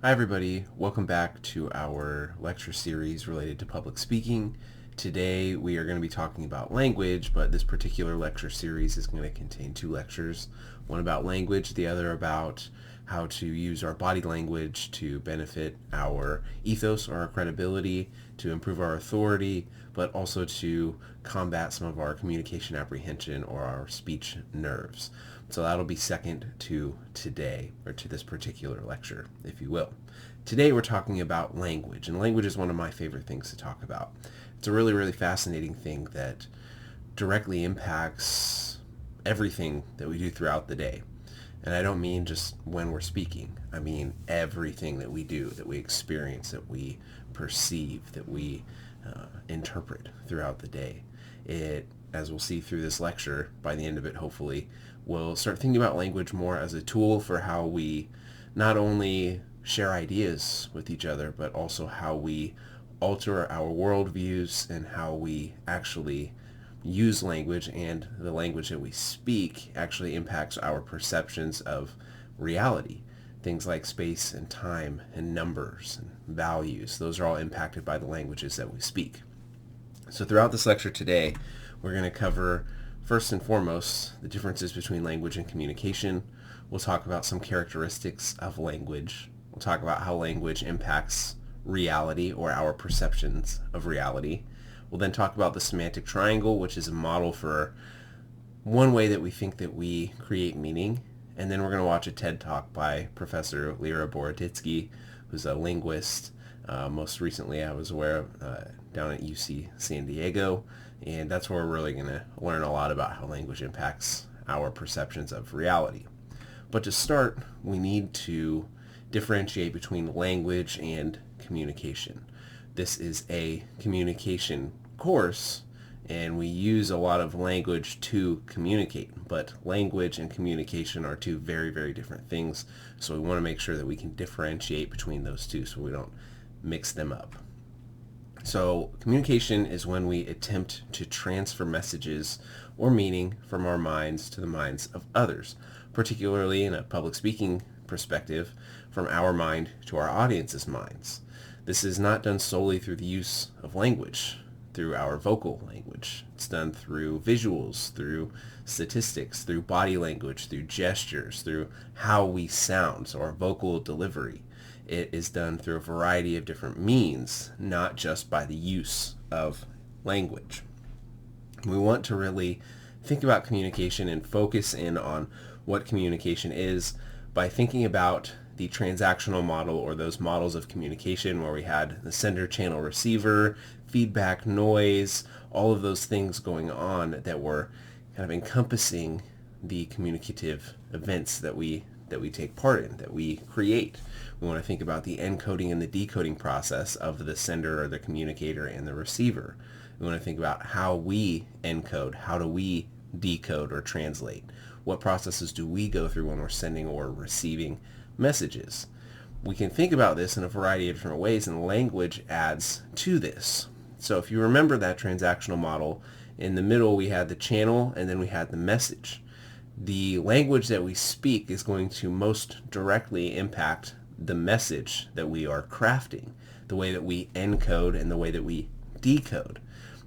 Hi everybody, welcome back to our lecture series related to public speaking. Today we are going to be talking about language, but this particular lecture series is going to contain two lectures. One about language, the other about how to use our body language to benefit our ethos or our credibility, to improve our authority, but also to combat some of our communication apprehension or our speech nerves. So that'll be second to today, or to this particular lecture, if you will. Today we're talking about language, and language is one of my favorite things to talk about. It's a really, really fascinating thing that directly impacts everything that we do throughout the day. And I don't mean just when we're speaking. I mean everything that we do, that we experience, that we perceive, that we interpret throughout the day. It, as we'll see through this lecture, by the end of it hopefully, we'll start thinking about language more as a tool for how we not only share ideas with each other, but also how we alter our worldviews and how we actually use language, and the language that we speak actually impacts our perceptions of reality. Things like space and time and numbers and values, those are all impacted by the languages that we speak. So throughout this lecture today, we're going to cover, first and foremost, the differences between language and communication. We'll talk about some characteristics of language. We'll talk about how language impacts reality or our perceptions of reality. We'll then talk about the semantic triangle, which is a model for one way that we think that we create meaning. And then we're going to watch a TED Talk by Professor Lera Boroditsky, who's a linguist. Most recently, I was aware of down at UC San Diego, and that's where we're really going to learn a lot about how language impacts our perceptions of reality. But to start, we need to differentiate between language and communication. This is a communication course, and we use a lot of language to communicate, but language and communication are two very, very different things, so we want to make sure that we can differentiate between those two so we don't mix them up. So communication is when we attempt to transfer messages or meaning from our minds to the minds of others, particularly in a public speaking perspective, from our mind to our audience's minds. This is not done solely through the use of language, through our vocal language. It's done through visuals, through statistics, through body language, through gestures, through how we sound, so our vocal delivery. It is done through a variety of different means, not just by the use of language. We want to really think about communication and focus in on what communication is by thinking about the transactional model, or those models of communication where we had the sender, channel, receiver, feedback, noise, all of those things going on that were kind of encompassing the communicative events that we take part in, that we create. We want to think about the encoding and the decoding process of the sender or the communicator and the receiver. We want to think about how we encode, how do we decode or translate. What processes do we go through when we're sending or receiving messages? We can think about this in a variety of different ways, and language adds to this. So if you remember that transactional model, in the middle we had the channel and then we had the message. The language that we speak is going to most directly impact the message that we are crafting, the way that we encode and the way that we decode.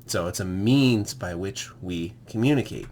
So it's a means by which we communicate.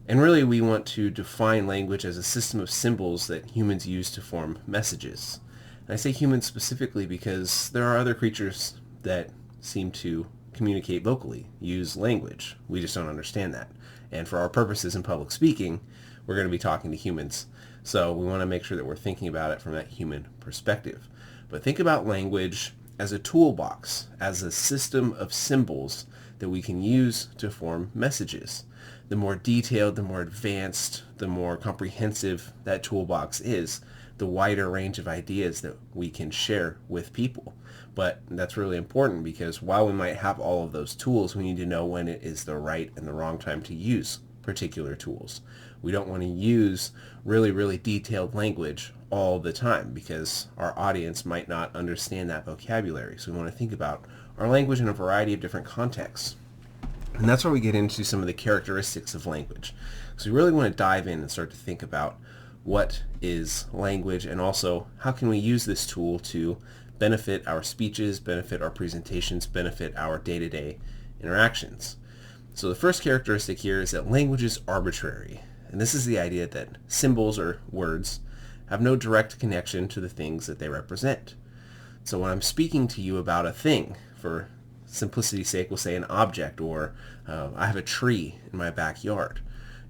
And really we want to define language as a system of symbols that humans use to form messages. And I say humans specifically because there are other creatures that seem to communicate vocally, use language. We just don't understand that. And for our purposes in public speaking, we're going to be talking to humans. So we want to make sure that we're thinking about it from that human perspective. But think about language as a toolbox, as a system of symbols that we can use to form messages. The more detailed, the more advanced, the more comprehensive that toolbox is, the wider range of ideas that we can share with people. But that's really important because while we might have all of those tools, we need to know when it is the right and the wrong time to use particular tools. We don't want to use really, really detailed language all the time because our audience might not understand that vocabulary. So we want to think about our language in a variety of different contexts. And that's where we get into some of the characteristics of language. So we really want to dive in and start to think about what is language, and also how can we use this tool to benefit our speeches, benefit our presentations, benefit our day-to-day interactions. So the first characteristic here is that language is arbitrary. And this is the idea that symbols or words have no direct connection to the things that they represent. So when I'm speaking to you about a thing, for simplicity's sake, we'll say an object, or I have a tree in my backyard,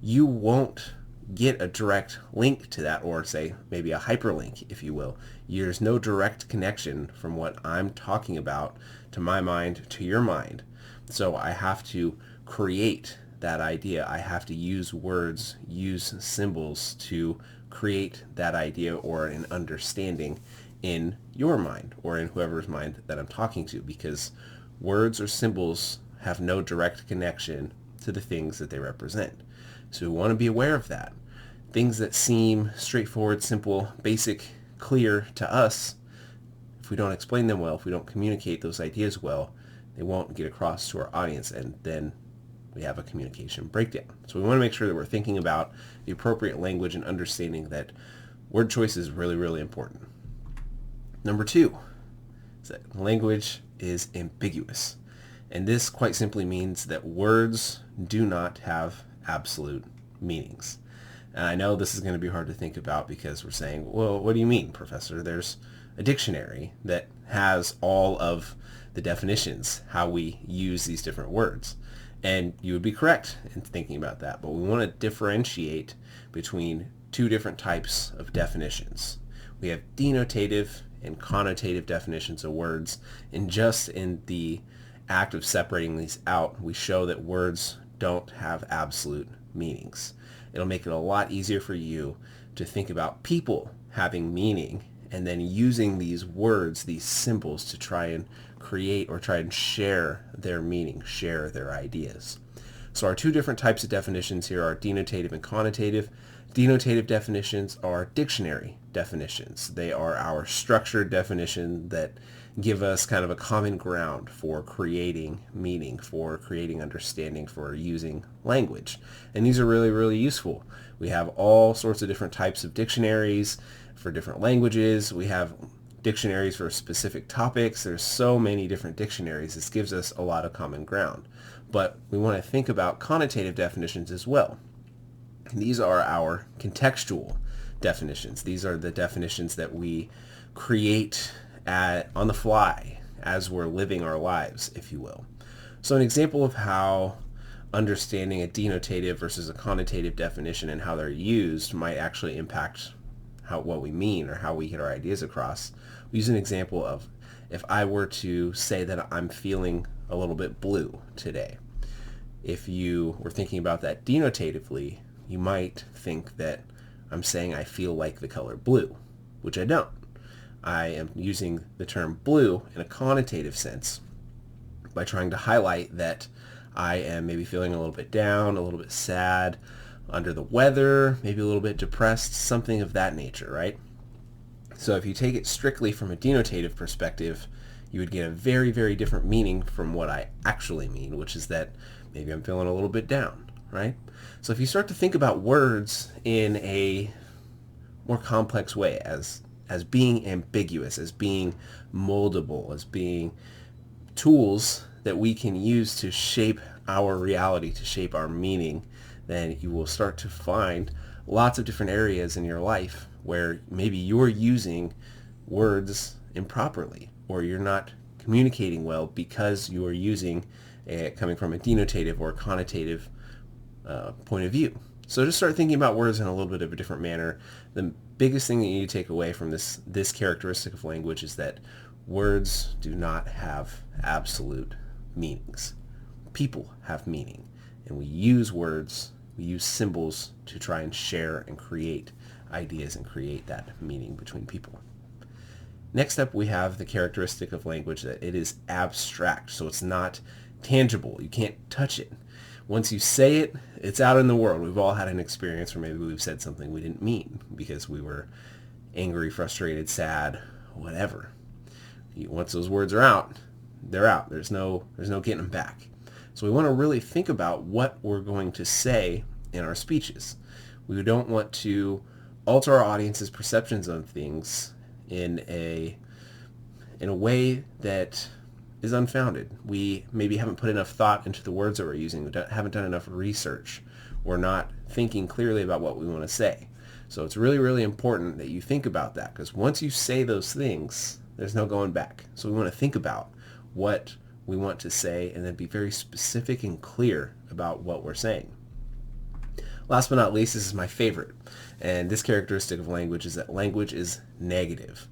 you won't get a direct link to that, or say maybe a hyperlink, if you will. There's no direct connection from what I'm talking about to my mind to your mind. So I have to create that idea. I have to use words, use symbols to create that idea or an understanding in your mind or in whoever's mind that I'm talking to, because words or symbols have no direct connection to the things that they represent. So we want to be aware of that. Things that seem straightforward, simple, basic, clear to us, if we don't explain them well, if we don't communicate those ideas well, they won't get across to our audience, and then we have a communication breakdown. So we want to make sure that we're thinking about the appropriate language and understanding that word choice is really, really important. Number two is that language is ambiguous. And this quite simply means that words do not have absolute meanings. And I know this is going to be hard to think about because we're saying, well, what do you mean, Professor? There's a dictionary that has all of the definitions, how we use these different words. And you would be correct in thinking about that. But we want to differentiate between two different types of definitions. We have denotative and connotative definitions of words. And just in the act of separating these out, we show that words don't have absolute meanings. It'll make it a lot easier for you to think about people having meaning and then using these words, these symbols, to try and create or try and share their meaning, share their ideas. So our two different types of definitions here are denotative and connotative. Denotative definitions are dictionary definitions. They are our structured definition that give us kind of a common ground for creating meaning, for creating understanding, for using language. And these are really, really useful. We have all sorts of different types of dictionaries for different languages. We have dictionaries for specific topics. There's so many different dictionaries. This gives us a lot of common ground. But we want to think about connotative definitions as well. And these are our contextual definitions. These are the definitions that we create on the fly as we're living our lives, if you will. So an example of how understanding a denotative versus a connotative definition and how they're used might actually impact what we mean or how we get our ideas across. We use an example of if I were to say that I'm feeling a little bit blue today. If you were thinking about that denotatively, you might think that I'm saying I feel like the color blue, which I don't. I am using the term blue in a connotative sense by trying to highlight that I am maybe feeling a little bit down, a little bit sad, under the weather, maybe a little bit depressed, something of that nature, right? So if you take it strictly from a denotative perspective, you would get a very, very different meaning from what I actually mean, which is that maybe I'm feeling a little bit down, right? So if you start to think about words in a more complex way, as being ambiguous, as being moldable, as being tools that we can use to shape our reality, to shape our meaning, then you will start to find lots of different areas in your life where maybe you're using words improperly, or you're not communicating well because you are using coming from a denotative or a connotative point of view. So just start thinking about words in a little bit of a different manner. The biggest thing that you need to take away from this characteristic of language is that words do not have absolute meanings. People have meaning, and we use words, we use symbols to try and share and create ideas and create that meaning between people. Next up, we have the characteristic of language that it is abstract, so it's not tangible. You can't touch it. Once you say it, it's out in the world. We've all had an experience where maybe we've said something we didn't mean because we were angry, frustrated, sad, whatever. Once those words are out, they're out. There's no getting them back. So we want to really think about what we're going to say in our speeches. We don't want to alter our audience's perceptions of things in a way that is unfounded. We maybe haven't put enough thought into the words that we're using. We haven't done enough research. We're not thinking clearly about what we want to say. So it's really, really important that you think about that, because once you say those things, there's no going back. So we want to think about what we want to say and then be very specific and clear about what we're saying. Last but not least, this is my favorite. And this characteristic of language is that language is negative.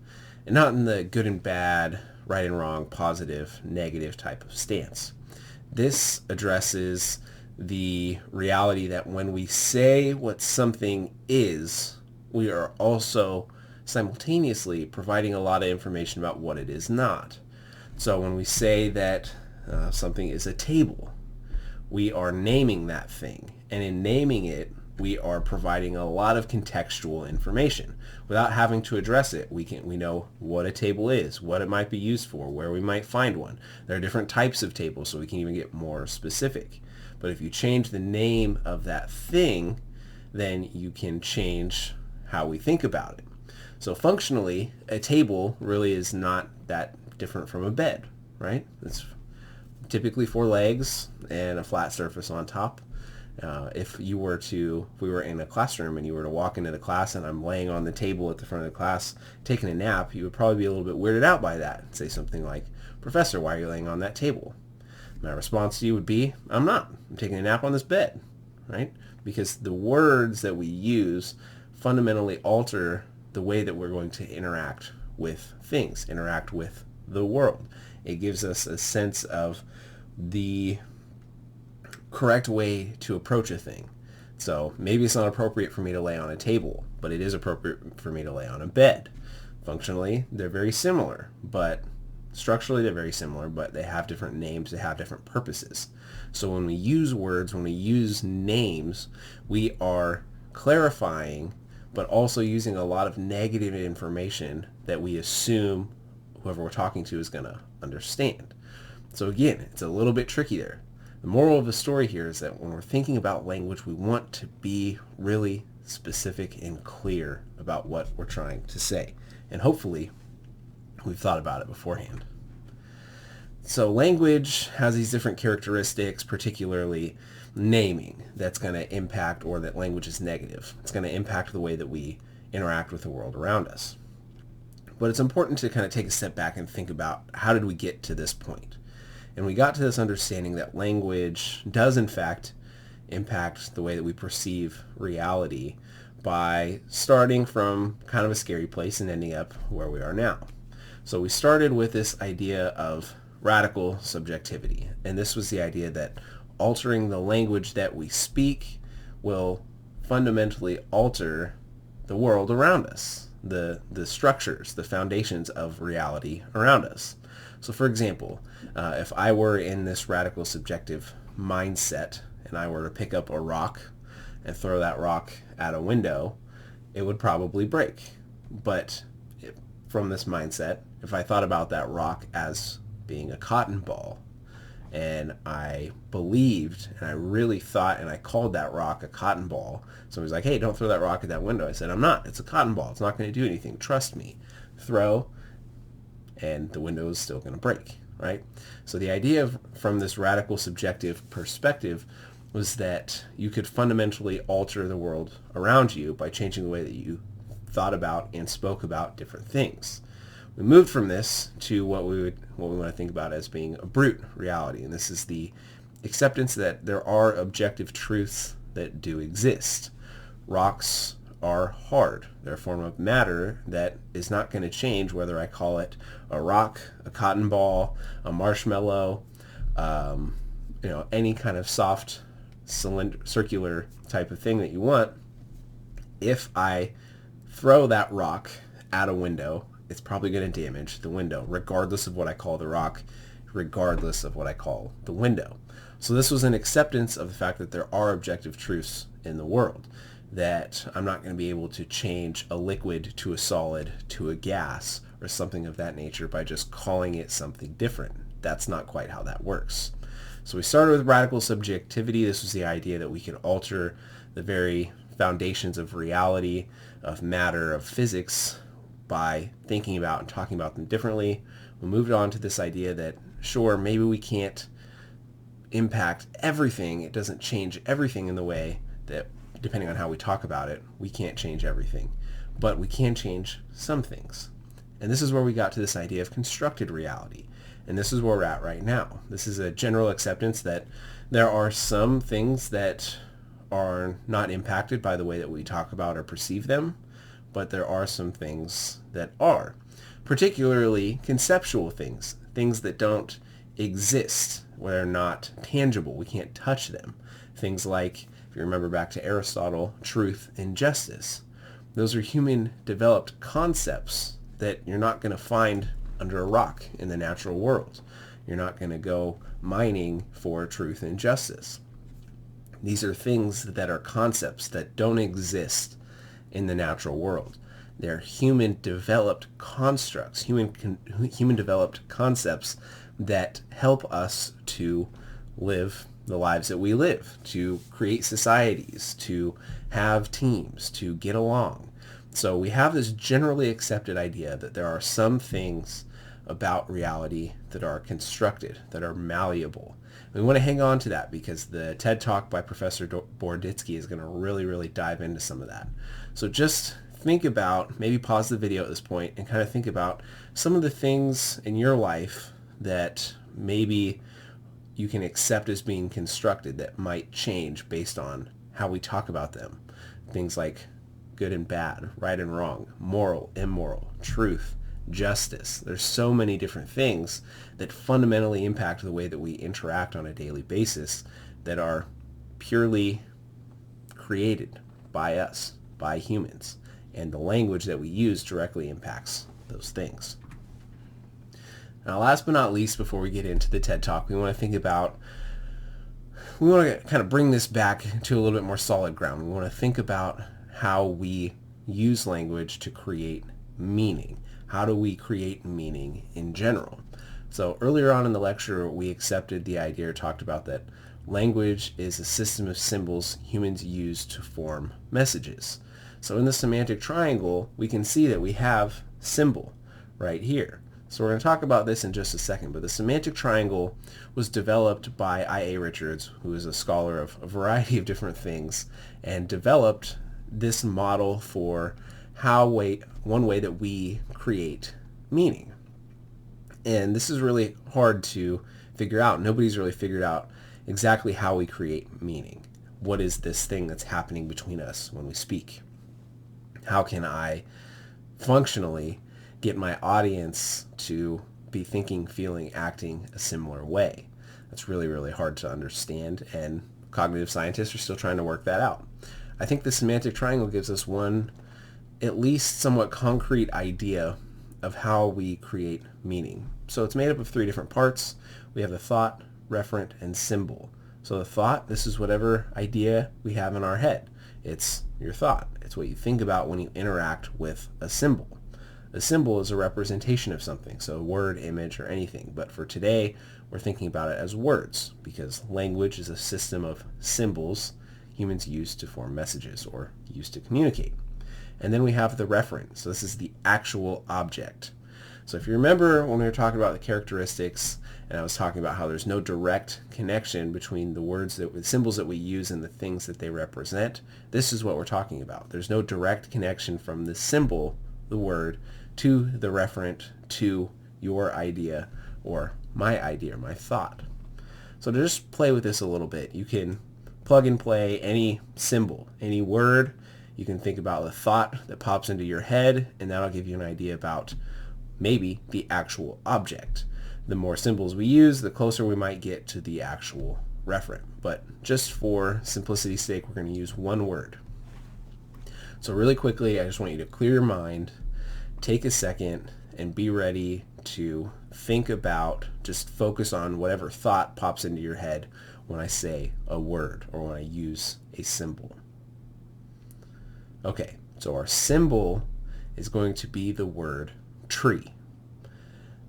And not in the good and bad, right and wrong, positive, negative type of stance. This addresses the reality that when we say what something is, we are also simultaneously providing a lot of information about what it is not. So when we say that something is a table, we are naming that thing. And in naming it, we are providing a lot of contextual information. Without having to address it, we know what a table is, what it might be used for, where we might find one. There are different types of tables, so we can even get more specific. But if you change the name of that thing, then you can change how we think about it. So functionally, a table really is not that different from a bed, right? It's typically 4 legs and a flat surface on top. If we were in a classroom and you were to walk into the class and I'm laying on the table at the front of the class taking a nap, you would probably be a little bit weirded out by that and say something like, "Professor, why are you laying on that table?" My response to you would be, "I'm not. I'm taking a nap on this bed," right? Because the words that we use fundamentally alter the way that we're going to interact with things, interact with the world. It gives us a sense of the correct way to approach a thing. So maybe it's not appropriate for me to lay on a table, but it is appropriate for me to lay on a bed. Functionally, they're very similar, but structurally they're very similar, but they have different names, they have different purposes. So when we use words, when we use names, we are clarifying, but also using a lot of negative information that we assume whoever we're talking to is going to understand. So again, it's a little bit tricky there. The moral of the story here is that when we're thinking about language, we want to be really specific and clear about what we're trying to say. And hopefully, we've thought about it beforehand. So language has these different characteristics, particularly naming, that's going to impact, or that language is negative. It's going to impact the way that we interact with the world around us. But it's important to kind of take a step back and think about, how did we get to this point? And we got to this understanding that language does in fact impact the way that we perceive reality by starting from kind of a scary place and ending up where we are now. So we started with this idea of radical subjectivity. And this was the idea that altering the language that we speak will fundamentally alter the world around us, the structures, the foundations of reality around us. So for example, if I were in this radical subjective mindset and I were to pick up a rock and throw that rock at a window, it would probably break. But from this mindset, if I thought about that rock as being a cotton ball, and I believed and I really thought and I called that rock a cotton ball, somebody was like, "Hey, don't throw that rock at that window." I said, "I'm not. It's a cotton ball. It's not going to do anything. Trust me." Throw, and the window is still going to break, right? So the idea from this radical subjective perspective was that you could fundamentally alter the world around you by changing the way that you thought about and spoke about different things. We moved from this to what we want to think about as being a brute reality, and this is the acceptance that there are objective truths that do exist. Rocks are hard. They're a form of matter that is not going to change whether I call it a rock, a cotton ball, a marshmallow, any kind of soft circular type of thing that you want. If I throw that rock at a window, it's probably going to damage the window, regardless of what I call the rock, regardless of what I call the window. So this was an acceptance of the fact that there are objective truths in the world, that I'm not going to be able to change a liquid to a solid to a gas or something of that nature by just calling it something different. That's not quite how that works. So we started with radical subjectivity. This was the idea that we could alter the very foundations of reality of matter, of physics, by thinking about and talking about them differently. We moved on to this idea that, sure, maybe we can't impact everything. It doesn't change everything in the way that, depending on how we talk about it, we can't change everything. But we can change some things. And this is where we got to this idea of constructed reality. And this is where we're at right now. This is a general acceptance that there are some things that are not impacted by the way that we talk about or perceive them, but there are some things that are, particularly conceptual things, things that don't exist, where they're not tangible. We can't touch them. Things like, if you remember back to Aristotle, truth and justice. Those are human-developed concepts that you're not going to find under a rock in the natural world. You're not going to go mining for truth and justice. These are things that are concepts that don't exist in the natural world. They're human-developed constructs, human-developed concepts that help us to live the lives that we live, to create societies, to have teams, to get along. So we have this generally accepted idea that there are some things about reality that are constructed, that are malleable. We want to hang on to that because the TED Talk by Professor Boroditsky is going to really dive into some of that. So just think about, maybe pause the video at this point and kind of think about some of the things in your life that maybe you can accept as being constructed that might change based on how we talk about them. Things like good and bad, right and wrong, moral, immoral, truth, justice. There's so many different things that fundamentally impact the way that we interact on a daily basis that are purely created by us, by humans. And the language that we use directly impacts those things. Now, last but not least, before we get into the TED Talk, we want to kind of bring this back to a little bit more solid ground. We want to think about how we use language to create meaning. How do we create meaning in general? So earlier on in the lecture, we accepted the idea, or talked about that language is a system of symbols humans use to form messages. So in the semantic triangle, we can see that we have symbol right here. So we're going to talk about this in just a second, but the semantic triangle was developed by I.A. Richards, who is a scholar of a variety of different things, and developed this model for one way that we create meaning. And this is really hard to figure out. Nobody's really figured out exactly how we create meaning. What is this thing that's happening between us when we speak? How can I functionally get my audience to be thinking, feeling, acting a similar way? That's really hard to understand, and cognitive scientists are still trying to work that out. I think the semantic triangle gives us one, at least somewhat concrete idea of how we create meaning. So it's made up of 3 different parts. We have the thought, referent, and symbol. So the thought, this is whatever idea we have in our head. It's your thought. It's what you think about when you interact with a symbol. A symbol is a representation of something, so a word, image, or anything. But for today, we're thinking about it as words, because language is a system of symbols humans use to form messages or use to communicate. And then we have the referent. So this is the actual object. So if you remember when we were talking about the characteristics, and I was talking about how there's no direct connection between the symbols that we use and the things that they represent, this is what we're talking about. There's no direct connection from the symbol, the word, to the referent, to your idea or my idea or my thought. So to just play with this a little bit, you can plug and play any symbol, any word. You can think about the thought that pops into your head, and that'll give you an idea about maybe the actual object. The more symbols we use, the closer we might get to the actual referent. But just for simplicity's sake, we're going to use one word. So really quickly, I just want you to clear your mind, take a second, and be ready to think about, just focus on whatever thought pops into your head when I say a word or when I use a symbol. Okay, so our symbol is going to be the word tree.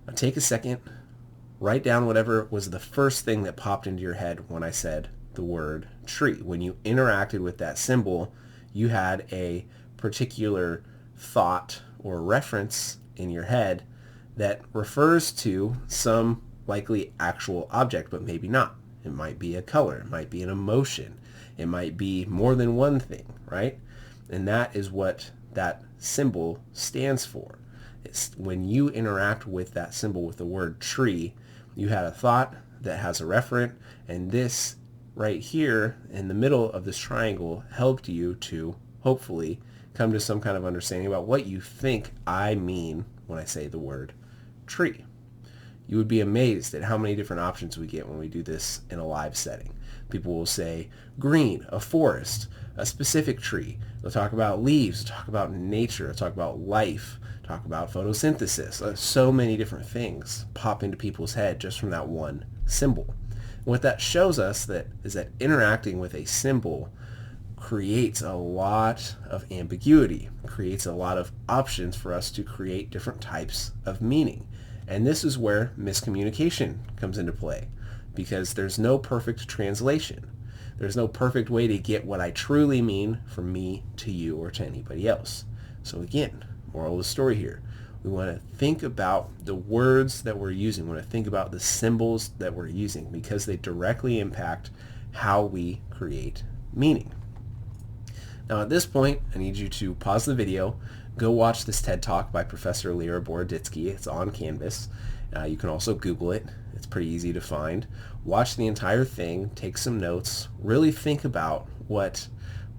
Now take a second, write down whatever was the first thing that popped into your head when I said the word tree. When you interacted with that symbol, you had a particular thought or reference in your head that refers to some likely actual object, but maybe not. It might be a color, it might be an emotion, it might be more than one thing, right? And that is what that symbol stands for. It's when you interact with that symbol with the word tree, you had a thought that has a referent, and this right here in the middle of this triangle helped you to hopefully come to some kind of understanding about what you think I mean when I say the word tree. You would be amazed at how many different options we get when we do this in a live setting. People will say green, a forest, a specific tree. They'll talk about leaves, talk about nature, talk about life, talk about photosynthesis. So many different things pop into people's head just from that one symbol. And what that shows us is that interacting with a symbol creates a lot of ambiguity, creates a lot of options for us to create different types of meaning. And this is where miscommunication comes into play, because there's no perfect translation. There's no perfect way to get what I truly mean from me to you or to anybody else. So again, moral of the story here, we want to think about the words that we're using. We want to think about the symbols that we're using, because they directly impact how we create meaning. Now at this point, I need you to pause the video, go watch this TED Talk by Professor Lera Boroditsky. It's on Canvas. You can also Google it. It's pretty easy to find. Watch the entire thing, take some notes, really think about what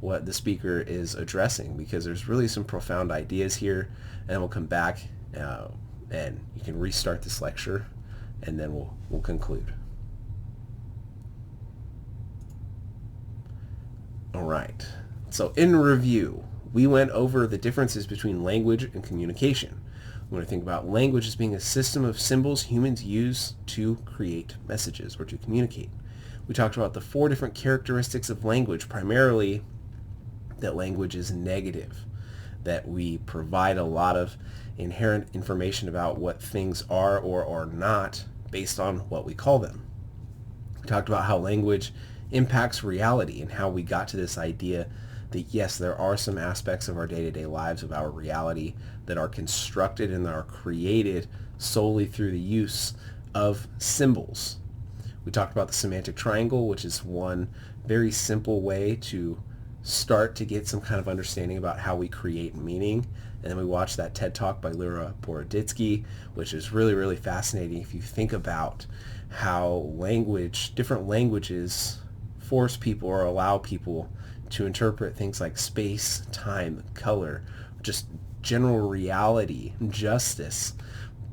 the speaker is addressing, because there's really some profound ideas here, and we'll come back and you can restart this lecture, and then we'll conclude. All right. So in review, we went over the differences between language and communication. We want to think about language as being a system of symbols humans use to create messages or to communicate. We talked about the 4 different characteristics of language, primarily that language is negative, that we provide a lot of inherent information about what things are or are not based on what we call them. We talked about how language impacts reality and how we got to this idea that yes, there are some aspects of our day-to-day lives, of our reality, that are constructed and that are created solely through the use of symbols. We talked about the semantic triangle, which is one very simple way to start to get some kind of understanding about how we create meaning. And then we watched that TED Talk by Lera Boroditsky, which is really, really fascinating if you think about how different languages force people or allow people to interpret things like space, time, color, just general reality, justice,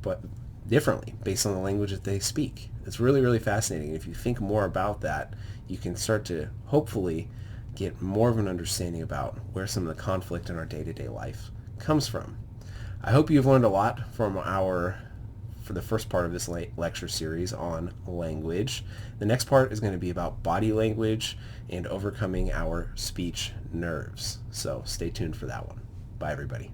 but differently based on the language that they speak. It's really, really fascinating. If you think more about that, you can start to hopefully get more of an understanding about where some of the conflict in our day-to-day life comes from. I hope you've learned a lot for the first part of this lecture series on language. The next part is going to be about body language and overcoming our speech nerves. So stay tuned for that one. Bye, everybody.